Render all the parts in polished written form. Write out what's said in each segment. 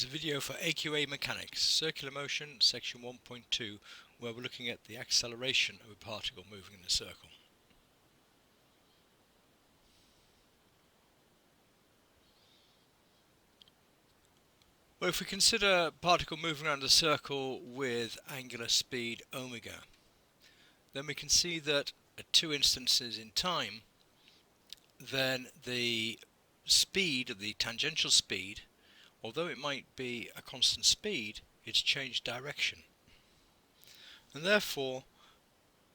This is a video for AQA Mechanics, Circular Motion, Section 1.2, where we're looking at the acceleration of a particle moving in a circle. Well, if we consider a particle moving around a circle with angular speed omega, then we can see that at two instances in time, then the speed of the tangential speed, although it might be a constant speed, it's changed direction. And therefore,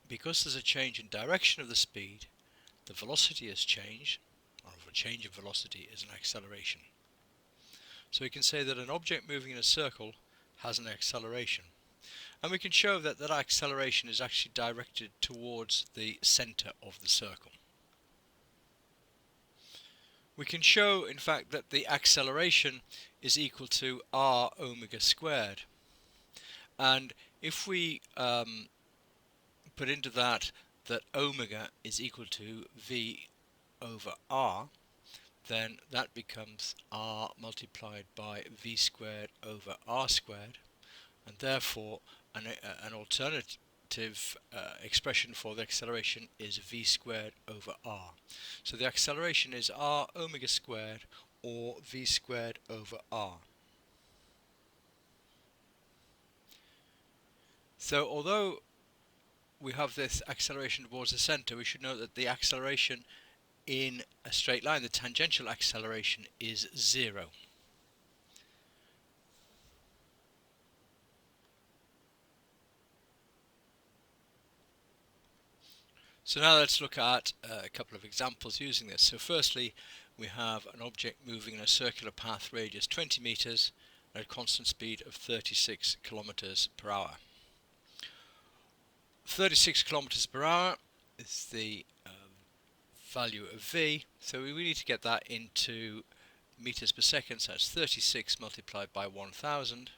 because there's a change in direction of the speed, the velocity has changed, or a change of velocity is an acceleration. So we can say that an object moving in a circle has an acceleration. And we can show that that acceleration is actually directed towards the center of the circle. We can show, in fact, that the acceleration is equal to r omega squared. And if we put into that omega is equal to v over r, then that becomes r multiplied by v squared over r squared, and therefore an alternative expression for the acceleration is v squared over r. So the acceleration is r omega squared or v squared over r. So although we have this acceleration towards the center, we should note that the acceleration in a straight line, the tangential acceleration, is 0. So now let's look at a couple of examples using this. So firstly, we have an object moving in a circular path radius 20 meters at a constant speed of 36 kilometers per hour. 36 kilometers per hour is the value of v, so we need to get that into meters per second, so that's 36 multiplied by 1000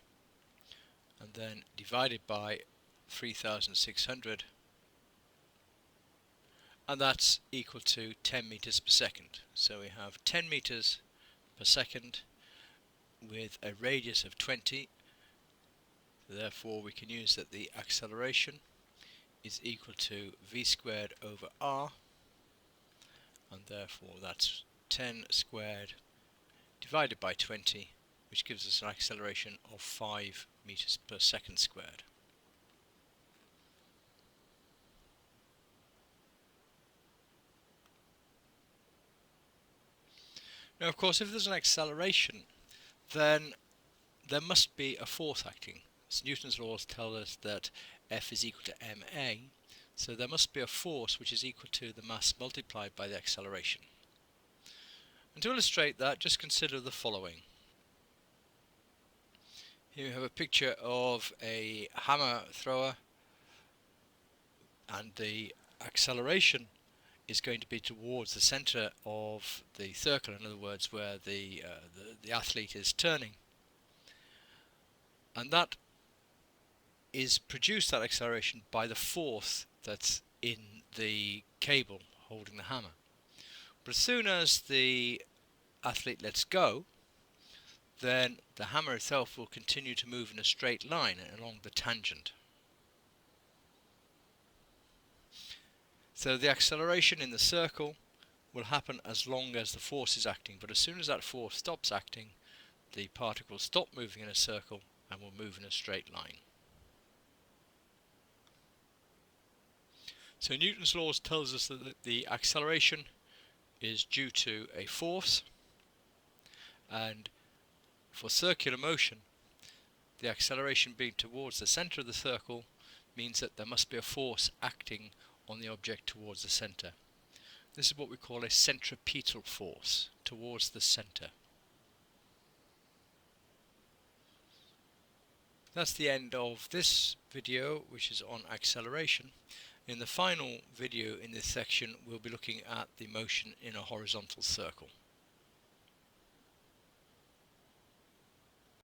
and then divided by 3600, and that's equal to 10 meters per second. So we have 10 meters per second with a radius of 20, therefore we can use that the acceleration is equal to v squared over r, and therefore that's 10 squared divided by 20, which gives us an acceleration of 5 meters per second squared. Now, of course, if there's an acceleration, then there must be a force acting. So Newton's laws tell us that F is equal to ma, so there must be a force which is equal to the mass multiplied by the acceleration. And to illustrate that, just consider the following. Here we have a picture of a hammer thrower, and the acceleration is going to be towards the center of the circle, in other words, where the athlete is turning. And that is produced, that acceleration, by the force that's in the cable holding the hammer. But as soon as the athlete lets go, then the hammer itself will continue to move in a straight line along the tangent. So the acceleration in the circle will happen as long as the force is acting, but as soon as that force stops acting, the particle will stop moving in a circle and will move in a straight line. So Newton's laws tells us that the acceleration is due to a force, and for circular motion, the acceleration being towards the center of the circle means that there must be a force acting on the object towards the center. This is what we call a centripetal force, towards the center. That's the end of this video, which is on acceleration. In the final video in this section, we'll be looking at the motion in a horizontal circle.